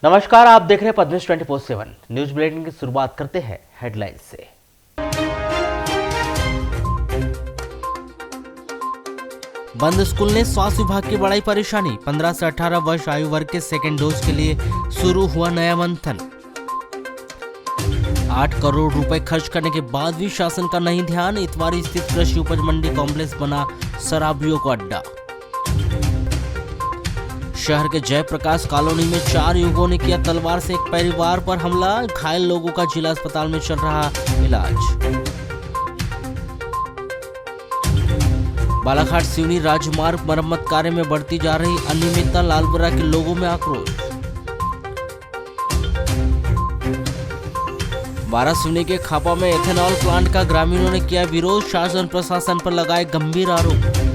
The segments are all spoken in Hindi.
नमस्कार, आप देख रहे हैं पद्मिश 24/7 न्यूज बुलेटिन की शुरुआत करते हैं हेडलाइंस से। बंद स्कूल ने स्वास्थ्य विभाग की बढ़ाई परेशानी। 15 से 18 वर्ष आयु वर्ग के सेकेंड डोज के लिए शुरू हुआ नया मंथन। 8 करोड़ रुपए खर्च करने के बाद भी शासन का नहीं ध्यान। इतवारी स्थित कृषि उपज मंडी कॉम्प्लेक्स बना शराबियों को अड्डा। शहर के जयप्रकाश कॉलोनी में 4 युवकों ने किया तलवार से एक परिवार पर हमला। घायल लोगों का जिला अस्पताल में चल रहा इलाज। बालाघाट सिवनी राजमार्ग मरम्मत कार्य में बढ़ती जा रही अनियमितता, लालबरा के लोगों में आक्रोश। वारासिवनी के खापा में एथेनॉल प्लांट का ग्रामीणों ने किया विरोध। शासन प्रशासन पर लगाए गंभीर आरोप।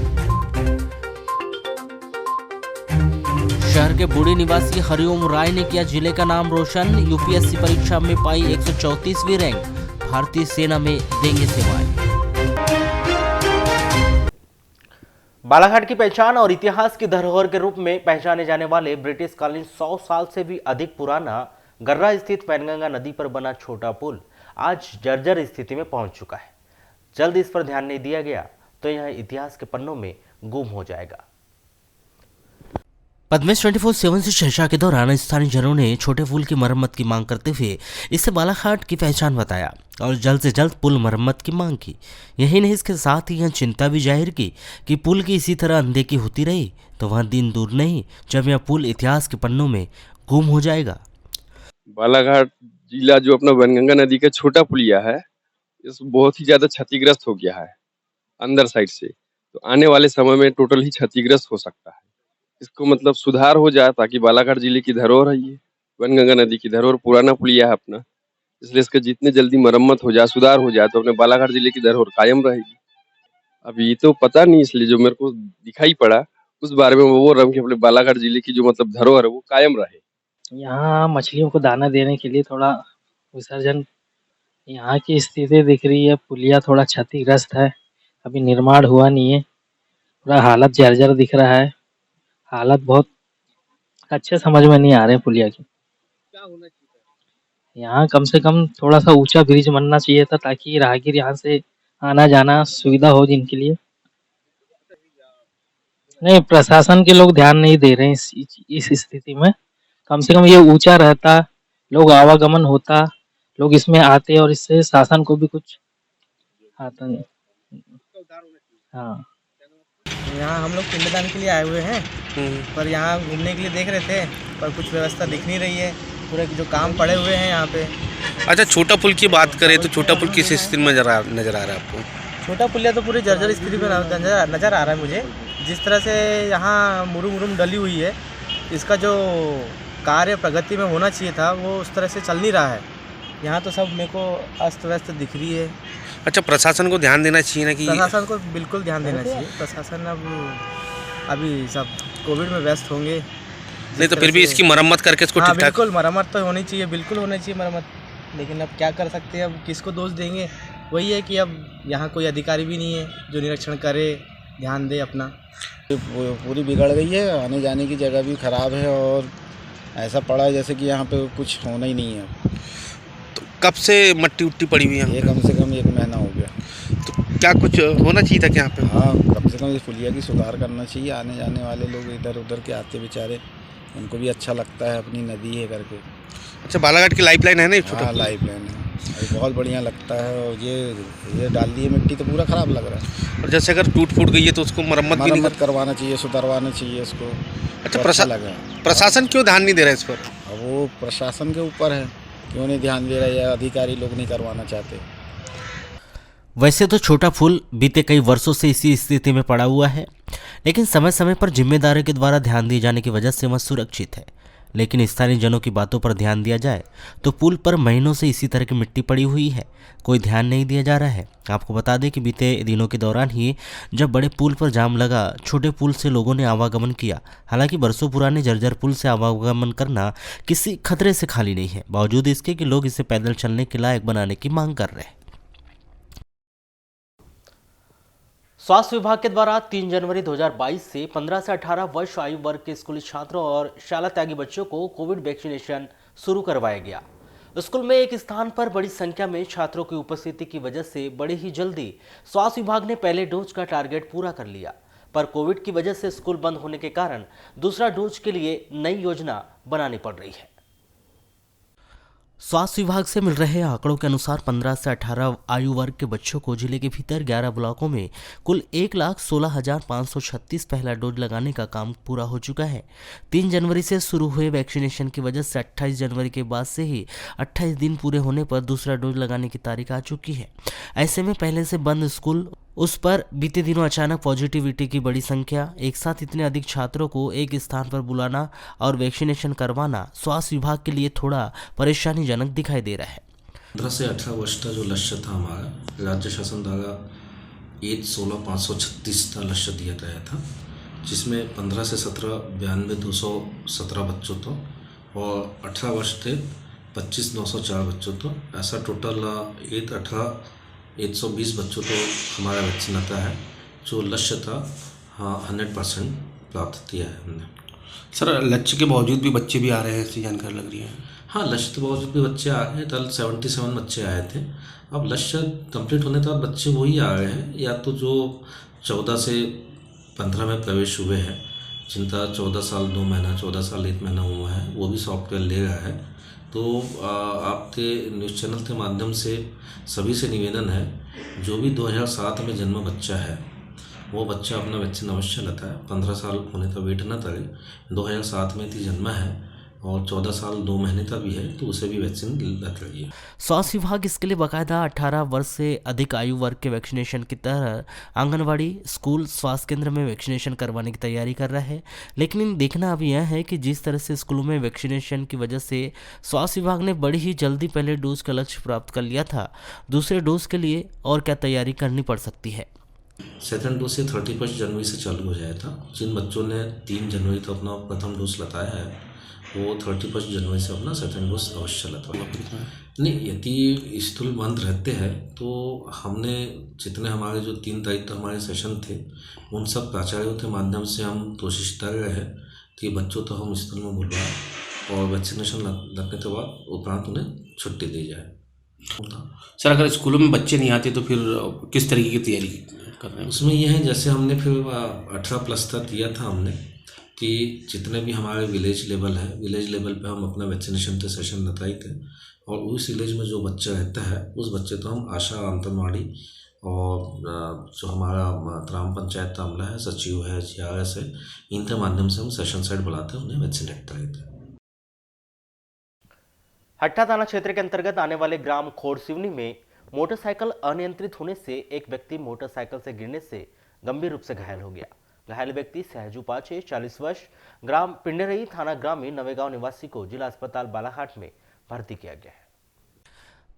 शहर के बूढ़ी निवासी हरिओम राय ने किया जिले का नाम रोशन। यूपीएससी परीक्षा में पाई 134वीं रैंक। भारतीय सेना में देंगे सेवाएं। बालाघाट की पहचान और इतिहास की धरोहर के रूप में पहचाने जाने वाले ब्रिटिशकालीन 100 साल से भी अधिक पुराना गर्रा स्थित पैनगंगा नदी पर बना छोटा पुल आज जर्जर स्थिति में पहुंच चुका है। जल्द इस पर ध्यान नहीं दिया गया तो यह इतिहास के पन्नों में गुम हो जाएगा। पद्मिश 24/7 से चर्चा के दौरान स्थानीय जनों ने छोटे पुल की मरम्मत की मांग करते हुए इसे बालाघाट की पहचान बताया और जल्द से जल्द पुल मरम्मत की मांग की। यही नहीं, इसके साथ ही यह चिंता भी जाहिर की कि पुल की इसी तरह अनदेखी होती रही तो वह दिन दूर नहीं जब यह पुल इतिहास के पन्नों में गुम हो जाएगा। बालाघाट जिला जो अपना वनगंगा नदी का छोटा पुलिया है, इस बहुत ही ज्यादा क्षतिग्रस्त हो गया है अंदर साइड से। तो आने वाले समय में टोटल ही क्षतिग्रस्त हो सकता है। इसको मतलब सुधार हो जाए ताकि बालाघाट जिले की धरोहर है ये वनगंगा नदी की धरोहर, पुराना पुलिया है अपना, इसलिए इसका जितने जल्दी मरम्मत हो जाए, सुधार हो जाए तो अपने बालाघाट जिले की धरोहर कायम रहेगी। अभी ये तो पता नहीं, इसलिए जो मेरे को दिखाई पड़ा उस बारे में वो बोल रहा हूँ कि अपने बालाघाट जिले की जो मतलब धरोहर है वो कायम रहे। यहाँ मछलियों को दाना देने के लिए थोड़ा विसर्जन, यहाँ की स्थिति दिख रही है, पुलिया थोड़ा क्षतिग्रस्त है, अभी निर्माण हुआ नहीं है, पूरा हालत जर्जर दिख रहा है। हालत बहुत अच्छे समझ में नहीं आ रहे हैं पुलिया की। क्या होना चाहिए? यहाँ कम से कम थोड़ा सा ऊंचा ब्रिज बनना चाहिए था ताकि राहगीर यहाँ से आना जाना सुविधा हो जिनके लिए। नहीं, प्रशासन के लोग ध्यान नहीं दे रहे हैं इस स्थिति में। कम से कम ये ऊंचा रहता, लोग आवागमन होता, लोग इसमें आते और इससे शासन को भी कुछ आता नहीं। हाँ, यहाँ हम लोग पिंडदान के लिए आए हुए हैं, पर यहाँ घूमने के लिए देख रहे थे, पर कुछ व्यवस्था दिख नहीं रही है। पूरे जो काम पड़े हुए हैं यहाँ पे। अच्छा, छोटा पुल की बात करें तो छोटा पुल किस स्थिति में नजर आ रहा है आपको? छोटा पुलिया तो पूरी जर्जर स्थिति में नज़र आ रहा है मुझे। जिस तरह से यहाँ मुरुम डली हुई है, इसका जो कार्य प्रगति में होना चाहिए था वो उस तरह से चल नहीं रहा है। यहाँ तो सब मेरे को अस्त व्यस्त दिख रही है। अच्छा, प्रशासन को ध्यान देना चाहिए ना कि प्रशासन को बिल्कुल ध्यान देना चाहिए। प्रशासन अभी सब कोविड में व्यस्त होंगे, नहीं तो फिर भी इसकी मरम्मत करके इसको ठीक ठाक। बिल्कुल मरम्मत तो होनी चाहिए, बिल्कुल होनी चाहिए मरम्मत। लेकिन अब क्या कर सकते हैं, अब किसको दोष देंगे? वही है कि अब यहाँ कोई अधिकारी भी नहीं है जो निरीक्षण करे, ध्यान दे अपना। पूरी बिगड़ गई है, आने जाने की जगह भी ख़राब है और ऐसा पड़ा है जैसे कि यहाँ पे कुछ होना ही नहीं है। तो कब से मट्टी उट्टी पड़ी हुई है? ये कम से कम 1 महीना हो गया। तो क्या कुछ होना चाहिए था कि यहाँ पे? हाँ, कम से कम इस पुलिया की सुधार करना चाहिए। आने जाने वाले लोग इधर उधर के आते बेचारे, उनको भी अच्छा लगता है, अपनी नदी है करके। अच्छा, बालाघाट की लाइफलाइन है ना छोटा? हाँ, लाइफलाइन है, बहुत बढ़िया लगता है। और ये डाल दी है मिट्टी तो पूरा ख़राब लग रहा है। और जैसे अगर टूट फूट गई है तो उसको मरम्मत भी नहीं करवाना चाहिए, सुधरवाना चाहिए इसको। अच्छा, प्रशासन क्यों ध्यान नहीं दे रहा है इस पर? अब वो प्रशासन के ऊपर है, क्यों नहीं ध्यान दे रहा है या अधिकारी लोग नहीं करवाना चाहते। वैसे तो छोटा पुल बीते कई वर्षों से इसी स्थिति में पड़ा हुआ है, लेकिन समय समय पर जिम्मेदारों के द्वारा ध्यान दिए जाने की वजह से वह सुरक्षित है। लेकिन स्थानीय जनों की बातों पर ध्यान दिया जाए तो पुल पर महीनों से इसी तरह की मिट्टी पड़ी हुई है, कोई ध्यान नहीं दिया जा रहा है। आपको बता दें कि बीते दिनों के दौरान ही जब बड़े पुल पर जाम लगा, छोटे पुल से लोगों ने आवागमन किया। हालांकि बरसों पुराने जर्जर पुल से आवागमन करना किसी खतरे से खाली नहीं है, बावजूद इसके कि लोग इसे पैदल चलने के लायक बनाने की मांग कर रहे हैं। स्वास्थ्य विभाग के द्वारा 3 जनवरी 2022 से 15 से 18 वर्ष आयु वर्ग के स्कूली छात्रों और शाला त्यागी बच्चों को कोविड वैक्सीनेशन शुरू करवाया गया। स्कूल में एक स्थान पर बड़ी संख्या में छात्रों की उपस्थिति की वजह से बड़ी ही जल्दी स्वास्थ्य विभाग ने पहले डोज का टारगेट पूरा कर लिया, पर कोविड की वजह से स्कूल बंद होने के कारण दूसरा डोज के लिए नई योजना बनानी पड़ रही है। स्वास्थ्य विभाग से मिल रहे आंकड़ों के अनुसार 15 से 18 आयु वर्ग के बच्चों को जिले के भीतर 11 ब्लॉकों में कुल 1,16,536 पहला डोज लगाने का काम पूरा हो चुका है। 3 जनवरी से शुरू हुए वैक्सीनेशन की वजह से 28 जनवरी के बाद से ही 28 दिन पूरे होने पर दूसरा डोज लगाने की तारीख आ चुकी है। ऐसे में पहले से बंद स्कूल, उस पर बीते दिनों अचानक पॉजिटिविटी की बड़ी संख्या, एक साथ इतने अधिक छात्रों को एक स्थान पर बुलाना और वैक्सीनेशन करवाना स्वास्थ्य विभाग के लिए थोड़ा परेशानीजनक दिखाई दे रहा है। 15 से 18 वर्ष का जो लक्ष्य था हमारा राज्य शासन द्वारा 1,16,536 का लक्ष्य दिया गया था, जिसमें 15 से 17 92,217 बच्चों तो और 18 वर्ष थे 25,904 बच्चों तो, ऐसा टोटल 120 बच्चों को हमारा वैक्सीन आता है। जो लक्ष्य था 100% प्राप्त किया है हमने। सर, लक्ष्य के बावजूद भी बच्चे भी आ रहे हैं, ऐसी जानकारी लग रही है। हाँ, लक्ष्य के बावजूद भी बच्चे आ गए। कल 77 बच्चे आए थे। अब लक्ष्य कंप्लीट होने के बाद बच्चे वही आ रहे हैं, या तो जो 14 से 15 में प्रवेश हुए हैं, जिनका 14 साल 2 महीना 14 साल 1 महीना हुआ है, वो भी सॉफ्टवेयर ले रहा है। तो आपके न्यूज़ चैनल के माध्यम से सभी से निवेदन है, जो भी 2007 में जन्मा बच्चा है वो बच्चा अपना वैक्सीन अवश्य लेता है। 15 साल होने का वेट न करे। 2007 में थी जन्मा है और 14 साल 2 महीने का भी है, तो उसे भी वैक्सीन लग रही है। स्वास्थ्य विभाग इसके लिए बाकायदा 18 वर्ष से अधिक आयु वर्ग के वैक्सीनेशन की तरह आंगनवाड़ी, स्कूल, स्वास्थ्य केंद्र में वैक्सीनेशन करवाने की तैयारी कर रहा है। लेकिन देखना अब यह है कि जिस तरह से स्कूलों में वैक्सीनेशन की वजह से स्वास्थ्य विभाग ने बड़ी ही जल्दी पहले डोज का लक्ष्य प्राप्त कर लिया था, दूसरे डोज के लिए और क्या तैयारी करनी पड़ सकती है। सेकेंड डोज से 31 जनवरी से चालू हो जाएगा। जिन बच्चों ने 3 जनवरी तक अपना प्रथम डोज लगाया है वो 31 जनवरी से अपना सेकेंड डोज अवश्य लगवाएं। नहीं, यदि स्कूल बंद रहते हैं तो हमने जितने हमारे जो 3 तारीख तक हमारे सेशन थे, उन सब प्राचार्यों के माध्यम से हम कोशिश कर रहे हैं कि बच्चों तो हम स्कूल में बुलवाएं और वैक्सीनेशन लगने के बाद उपरांत उन्हें छुट्टी दी जाए। सर, अगर स्कूलों में बच्चे नहीं आते तो फिर किस तरीके की तैयारी कर रहे हैं? उसमें यह है, जैसे हमने फिर 18+ तक दिया था हमने, कि जितने भी हमारे विलेज लेवल है, विलेज लेवल पे हम अपना वैक्सीनेशन के सेशन बताए थे, और उस विलेज में जो बच्चा रहता है उस बच्चे को हम आशा, आंगनवाड़ी और जो हमारा ग्राम पंचायत का अमला है, सचिव है, GRS है, इनके माध्यम से हम सेशन साइड बुलाते हैं, उन्हें वैक्सीनेट कराते हैं। हट्टा थाना क्षेत्र के अंतर्गत आने वाले ग्राम खोरसिवनी में मोटरसाइकिल अनियंत्रित होने से एक व्यक्ति मोटरसाइकिल से गिरने से गंभीर रूप से घायल हो गया। घायल व्यक्ति सहजू पाचे 40 वर्ष ग्राम पिंडरई थाना ग्रामीण नवेगांव निवासी को जिला अस्पताल बालाघाट में भर्ती किया गया है।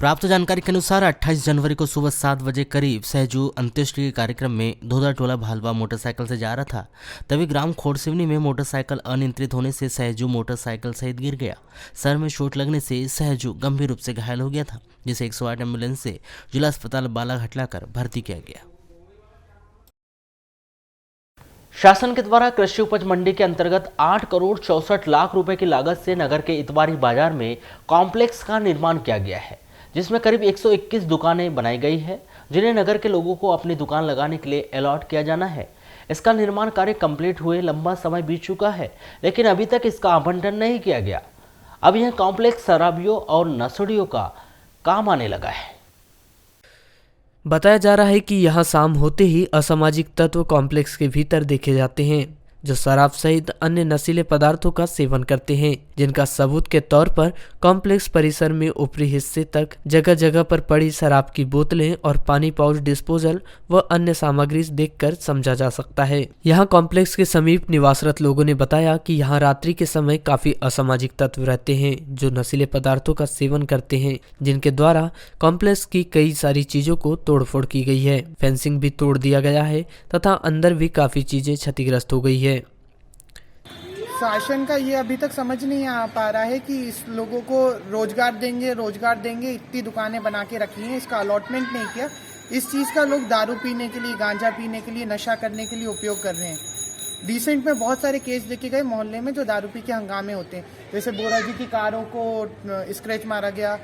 प्राप्त जानकारी के अनुसार 28 जनवरी को सुबह 7 बजे करीब सहजू अंत्येष्टि के कार्यक्रम में धोधा टोला भालवा मोटरसाइकिल से जा रहा था, तभी ग्राम खोरसिवनी में मोटरसाइकिल अनियंत्रित होने से सहजू मोटरसाइकिल सहित गिर गया। सर में चोट लगने से सहजू गंभीर रूप से घायल हो गया था, जिसे 108 एम्बुलेंस से जिला अस्पताल बालाघाट लाकर भर्ती किया गया। शासन के द्वारा कृषि उपज मंडी के अंतर्गत 8 करोड़ 64 लाख रुपए की लागत से नगर के इतवारी बाजार में कॉम्प्लेक्स का निर्माण किया गया है, जिसमें करीब 121 दुकानें बनाई गई है, जिन्हें नगर के लोगों को अपनी दुकान लगाने के लिए अलॉट किया जाना है। इसका निर्माण कार्य कंप्लीट हुए लंबा समय बीत चुका है, लेकिन अभी तक इसका आवंटन नहीं किया गया। अब यह कॉम्प्लेक्स शराबियों और नशेड़ियों का काम आने लगा है। बताया जा रहा है कि यहां शाम होते ही असामाजिक तत्व कॉम्प्लेक्स के भीतर देखे जाते हैं, जो शराब सहित अन्य नशीले पदार्थों का सेवन करते हैं, जिनका सबूत के तौर पर कॉम्प्लेक्स परिसर में ऊपरी हिस्से तक जगह जगह पर पड़ी शराब की बोतलें और पानी पाउच डिस्पोजल व अन्य सामग्री देखकर समझा जा सकता है। यहां कॉम्प्लेक्स के समीप निवासरत लोगों ने बताया कि यहां रात्रि के समय काफी असामाजिक तत्व रहते हैं, जो नशीले पदार्थों का सेवन करते हैं, जिनके द्वारा कॉम्प्लेक्स की कई सारी चीजों को तोड़फोड़ की गई है। फेंसिंग भी तोड़ दिया गया है तथा अंदर भी काफी चीजें क्षतिग्रस्त हो गई है। शासन का ये अभी तक समझ नहीं आ पा रहा है कि इस लोगों को रोजगार देंगे, इतनी दुकानें बना के रखी हैं, इसका अलॉटमेंट नहीं किया। इस चीज़ का लोग दारू पीने के लिए, गांजा पीने के लिए, नशा करने के लिए उपयोग कर रहे हैं। रिसेंट में बहुत सारे केस देखे गए मोहल्ले में जो दारू पी के हंगामे होते हैं, जैसे बोरा जी की कारों को स्क्रैच मारा गया,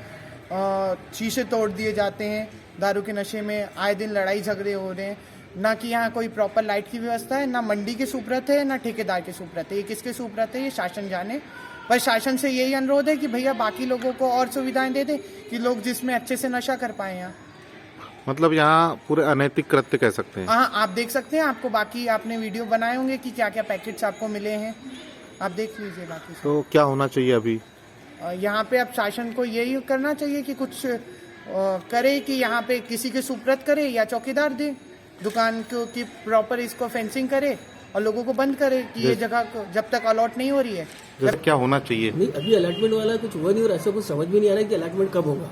शीशे तोड़ दिए जाते हैं, दारू के नशे में आए दिन लड़ाई झगड़े हो रहे हैं। ना कि यहाँ कोई प्रॉपर लाइट की व्यवस्था है, ना मंडी की सुपरत है, ना ठेकेदार की सुपरत है। ये किसके सुपरत है ये शासन जाने। पर शासन से यही अनुरोध है कि भैया बाकी लोगों को और सुविधाएं दे दें कि लोग जिसमें अच्छे से नशा कर पाए यहाँ। मतलब यहाँ पूरे अनैतिक कृत्य कह सकते हैं। हाँ, आप देख सकते हैं, आपको बाकी आपने वीडियो बनाए होंगे कि क्या क्या पैकेट्स आपको मिले हैं, आप देख लीजिए बाकी। तो क्या होना चाहिए अभी यहाँ पे? अब शासन को यही करना चाहिए कि कुछ करे कि यहाँ पे किसी के सुपुर्द करे या चौकीदार दे दुकान को, कि प्रॉपर इसको फेंसिंग करे और लोगों को बंद करे कि ये जगह को जब तक अलॉट नहीं हो रही है। क्या होना चाहिए? नहीं, अभी अलॉटमेंट वाला कुछ हुआ नहीं और ऐसा कुछ समझ में नहीं आ रहा है कि अलॉटमेंट कब होगा।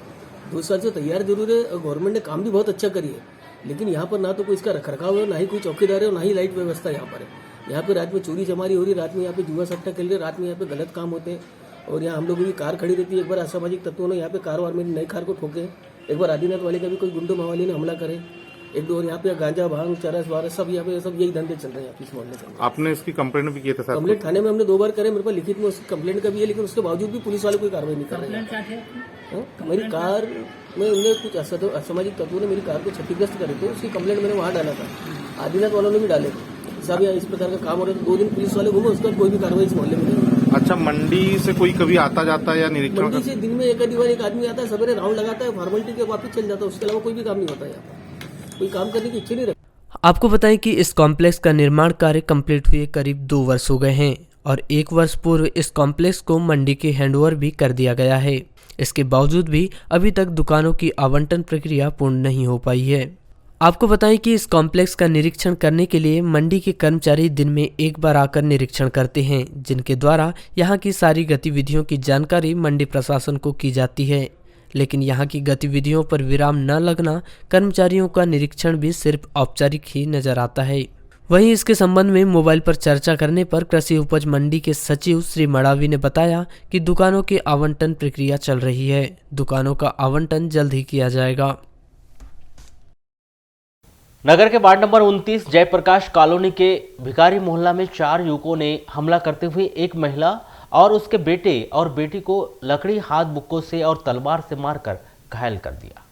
2 साल से तैयार जरूर है और गवर्नमेंट ने काम भी बहुत अच्छा करी है, लेकिन यहाँ पर ना तो कोई इसका रखरखाव है, ना ही कोई चौकीदार है और ना ही लाइट व्यवस्था यहाँ पर है। यहाँ पे रात में चोरी चमारी हो रही, रात में यहाँ पे जुआ सट्टा खेल रहे, रात में यहाँ पे गलत काम होते हैं। और यहाँ हम लोगों की कार खड़ी रहती है, एक बार असामाजिक तत्वों ने यहाँ पे कार वार में नई कार को ठोके, एक बार आदिनाथ वाले का भी कोई गुंडो मावाली ने हमला करे, एक दो। और यहाँ पे गांजा भांग चरस वारस सब यहाँ पे सब यही धंधे चल रहे हैं इस मोहल्ले में। आपने इसकी कंप्लेंट भी की थी सर? कंप्लेंट थाने में हमने 2 बार करे, मेरे पास लिखित में उसकी कंप्लेंट का भी है, लेकिन उसके बावजूद भी पुलिस वाले कोई कार्रवाई नहीं कर रहे हैं। मेरी कार में उन्होंने कुछ असामाजिक तत्वों ने मेरी कार को क्षतिग्रस्त करे थे, उसकी कंप्लेंट मैंने वहाँ डाला था, आदिनाथ वालों ने भी डाले थे। सब यहाँ इस प्रकार का काम हो रहा है। 2 दिन पुलिस वाले घूमे, उसके बाद कोई भी कार्रवाई इस मोहल्ले में नहीं। अच्छा, मंडी से कोई कभी आता जाता है या निरीक्षण? मंडी से दिन में एक आधी बार एक आदमी आता है, सवेरे राउंड लगाता है, फॉर्मेलिटी के वापस चल जाता है, उसके अलावा कोई भी काम नहीं होता यहाँ पर, कोई काम करने की इच्छा नहीं रखती। आपको बताएं कि इस कॉम्प्लेक्स का निर्माण कार्य कंप्लीट हुए करीब 2 वर्ष हो गए हैं और 1 वर्ष पूर्व इस कॉम्प्लेक्स को मंडी के हैंडओवर भी कर दिया गया है। इसके बावजूद भी अभी तक दुकानों की आवंटन प्रक्रिया पूर्ण नहीं हो पाई है। आपको बताएं कि इस कॉम्प्लेक्स का निरीक्षण करने के लिए मंडी के कर्मचारी दिन में 1 बार आकर निरीक्षण करते हैं, जिनके द्वारा यहाँ की सारी गतिविधियों की जानकारी मंडी प्रशासन को की जाती है। लेकिन यहाँ की गतिविधियों पर विराम न लगना कर्मचारियों का निरीक्षण भी सिर्फ औपचारिक ही नजर आता है। वहीं इसके संबंध में मोबाइल पर चर्चा करने पर कृषि उपज मंडी के सचिव श्री मड़ावी ने बताया कि दुकानों के आवंटन प्रक्रिया चल रही है, दुकानों का आवंटन जल्द ही किया जाएगा। नगर के वार्ड नंबर 29 जयप्रकाश कॉलोनी के भिखारी मोहल्ला में 4 युवकों ने हमला करते हुए एक महिला और उसके बेटे और बेटी को लकड़ी, हाथ बुक्कों से और तलवार से मारकर घायल कर दिया।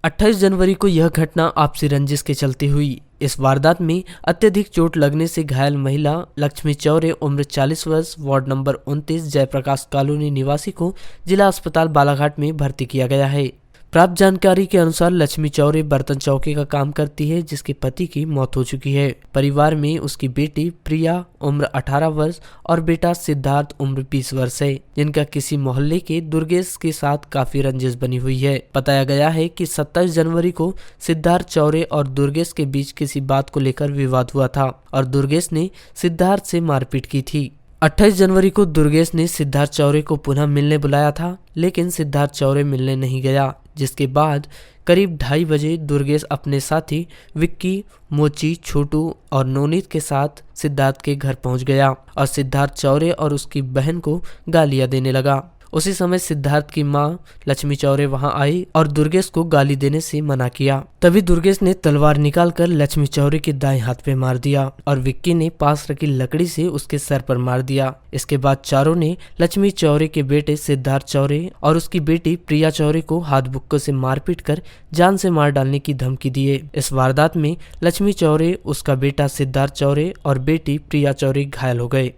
28 जनवरी को यह घटना आपसी रंजिश के चलते हुई। इस वारदात में अत्यधिक चोट लगने से घायल महिला लक्ष्मी चौरे उम्र 40 वर्ष वार्ड नंबर 29 जयप्रकाश कॉलोनी निवासी को जिला अस्पताल बालाघाट में भर्ती किया गया है। प्राप्त जानकारी के अनुसार लक्ष्मी चौरे बर्तन चौकी का काम करती है, जिसके पति की मौत हो चुकी है। परिवार में उसकी बेटी प्रिया उम्र 18 वर्ष और बेटा सिद्धार्थ उम्र 20 वर्ष है, जिनका किसी मोहल्ले के दुर्गेश के साथ काफी रंजिश बनी हुई है। बताया गया है कि 27 जनवरी को सिद्धार्थ चौरे और दुर्गेश के बीच किसी बात को लेकर विवाद हुआ था और दुर्गेश ने सिद्धार्थ से मारपीट की थी। 28 जनवरी को दुर्गेश ने सिद्धार्थ चौरे को पुनः मिलने बुलाया था, लेकिन सिद्धार्थ चौरे मिलने नहीं गया, जिसके बाद करीब 2:30 बजे दुर्गेश अपने साथी विक्की, मोची, छोटू और नोनीत के साथ सिद्धार्थ के घर पहुंच गया और सिद्धार्थ चौरे और उसकी बहन को गालियां देने लगा। उसी समय सिद्धार्थ की मां लक्ष्मी चौरे वहां आई और दुर्गेश को गाली देने से मना किया। तभी दुर्गेश ने तलवार निकालकर लक्ष्मी चौरे के दाएं हाथ पे मार दिया और विक्की ने पास रखी लकड़ी से उसके सर पर मार दिया। इसके बाद चारों ने लक्ष्मी चौरे के बेटे सिद्धार्थ चौरे और उसकी बेटी प्रिया चौरे को हाथ बुक्कों से मारपीट कर जान से मार डालने की धमकी दिए। इस वारदात में लक्ष्मी चौरे, उसका बेटा सिद्धार्थ चौरे और बेटी प्रिया चौरे घायल हो गए।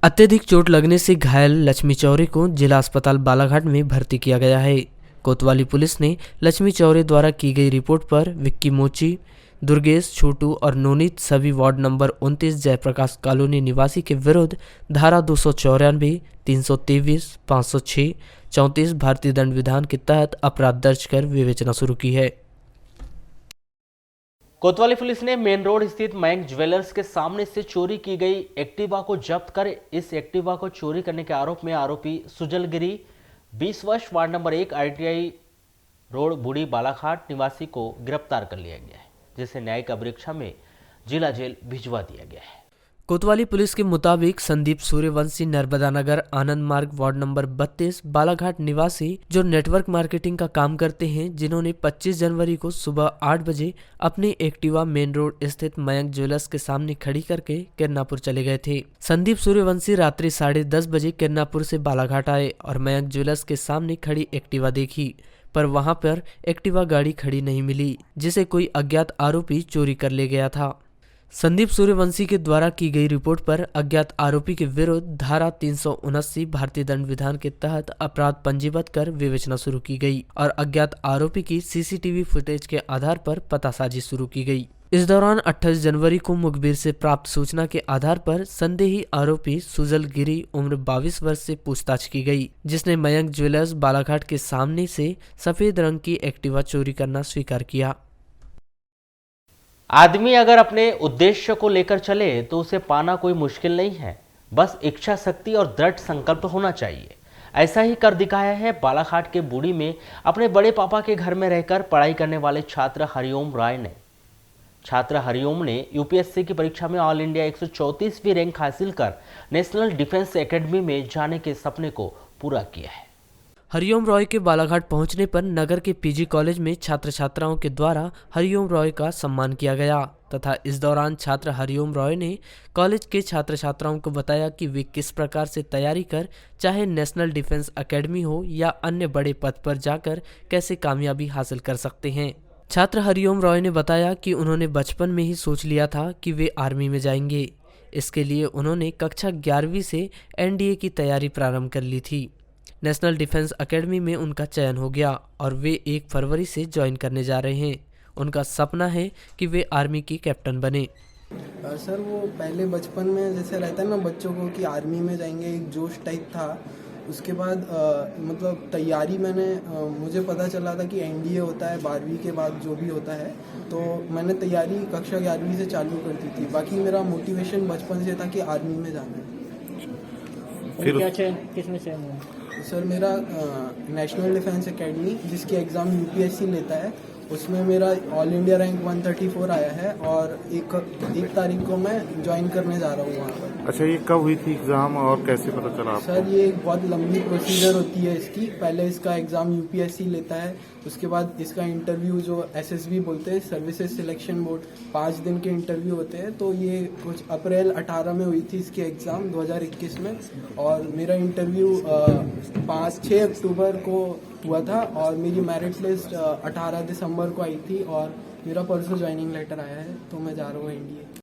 अत्यधिक चोट लगने से घायल लक्ष्मी चौरे को जिला अस्पताल बालाघाट में भर्ती किया गया है। कोतवाली पुलिस ने लक्ष्मी चौरे द्वारा की गई रिपोर्ट पर विक्की, मोची, दुर्गेश, छोटू और नोनीत सभी वार्ड नंबर 29 जयप्रकाश कॉलोनी निवासी के विरुद्ध धारा 294, 323, 506, 34 भारतीय दंड विधान के तहत अपराध दर्ज कर विवेचना शुरू की है। कोतवाली पुलिस ने मेन रोड स्थित मयंक ज्वेलर्स के सामने से चोरी की गई एक्टिवा को जब्त कर इस एक्टिवा को चोरी करने के आरोप में आरोपी सुजलगिरी 20 वर्ष वार्ड नंबर 1 ITI रोड बूढ़ी बालाघाट निवासी को गिरफ्तार कर लिया गया है, जिसे न्यायिक परीक्षा में जिला जेल भिजवा दिया गया है। कोतवाली पुलिस के मुताबिक संदीप सूर्यवंशी नर्मदा नगर आनंद मार्ग वार्ड नंबर 32 बालाघाट निवासी जो नेटवर्क मार्केटिंग का काम करते हैं, जिन्होंने 25 जनवरी को सुबह 8 बजे अपनी एक्टिवा मेन रोड स्थित मयंक ज्वेलर्स के सामने खड़ी करके किरनापुर चले गए थे। संदीप सूर्यवंशी रात्रि 10:30 बजे किरनापुर से बालाघाट आए और मयंक ज्वेलर्स के सामने खड़ी एक्टिवा देखी, पर वहां पर एक्टिवा गाड़ी खड़ी नहीं मिली, जिसे कोई अज्ञात आरोपी चोरी कर ले गया था। संदीप सूर्यवंशी के द्वारा की गई रिपोर्ट पर अज्ञात आरोपी के विरुद्ध धारा 379 भारतीय दंड विधान के तहत अपराध पंजीबद्ध कर विवेचना शुरू की गई और अज्ञात आरोपी की सीसीटीवी फुटेज के आधार पर पतासाजी शुरू की गई। इस दौरान 28 जनवरी को मुखबिर से प्राप्त सूचना के आधार पर संदेही आरोपी सुजल गिरी उम्र 22 वर्ष से पूछताछ की गई, जिसने मयंक ज्वेलर्स बालाघाट के सामने से सफेद रंग की एक्टिवा चोरी करना स्वीकार किया। आदमी अगर अपने उद्देश्य को लेकर चले तो उसे पाना कोई मुश्किल नहीं है, बस इच्छा शक्ति और दृढ़ संकल्प होना चाहिए। ऐसा ही कर दिखाया है बालाघाट के बूढ़ी में अपने बड़े पापा के घर में रहकर पढ़ाई करने वाले छात्र हरिओम राय ने। छात्र हरिओम ने यूपीएससी की परीक्षा में ऑल इंडिया 134वीं रैंक हासिल कर नेशनल डिफेंस एकेडमी में जाने के सपने को पूरा किया है। हरिओम रॉय के बालाघाट पहुंचने पर नगर के पीजी कॉलेज में छात्र छात्राओं के द्वारा हरिओम रॉय का सम्मान किया गया तथा इस दौरान छात्र हरिओम रॉय ने कॉलेज के छात्र छात्राओं को बताया कि वे किस प्रकार से तैयारी कर चाहे नेशनल डिफेंस एकेडमी हो या अन्य बड़े पद पर जाकर कैसे कामयाबी हासिल कर सकते हैं। छात्र हरिओम रॉय ने बताया कि उन्होंने बचपन में ही सोच लिया था कि वे आर्मी में जाएंगे। इसके लिए उन्होंने कक्षा 11वीं से एनडीए की तैयारी प्रारंभ कर ली थी। नेशनल डिफेंस एकेडमी में उनका चयन हो गया और वे 1 फरवरी से ज्वाइन करने जा रहे हैं। उनका सपना है कि वे आर्मी की कैप्टन बने। सर वो पहले बचपन में जैसे रहता है ना बच्चों को कि आर्मी में जाएंगे, एक जोश टाइप था। उसके बाद मतलब तैयारी मुझे पता चला था कि एनडीए होता है 12वीं के बाद जो भी होता है, तो मैंने तैयारी कक्षा 11वीं से चालू कर दी थी। बाकी मेरा मोटिवेशन बचपन से था कि आर्मी में जाना है। फिर क्या चयन किसमें चयन हुआ? सर मेरा नेशनल डिफेंस एकेडमी जिसकी एग्ज़ाम यूपीएससी लेता है, उसमें मेरा ऑल इंडिया रैंक 134 आया है और एक तारीख को मैं ज्वाइन करने जा रहा हूँ वहाँ पर। अच्छा, ये कब हुई थी एग्ज़ाम और कैसे पता चला आपको? सर ये एक बहुत लंबी प्रोसीजर होती है इसकी। पहले इसका एग्ज़ाम यूपीएससी लेता है, उसके बाद इसका इंटरव्यू जो एसएसबी बोलते हैं सर्विसेज सिलेक्शन बोर्ड, 5 दिन के इंटरव्यू होते हैं। तो ये कुछ अप्रैल 18 में हुई थी इसकी एग्ज़ाम 2021 में, और मेरा इंटरव्यू 6 अक्टूबर को हुआ था और मेरी मेरिट लिस्ट 18 दिसंबर को आई थी और मेरा परसों ज्वाइनिंग लेटर आया है, तो मैं जा रहा हूँ एनडीए।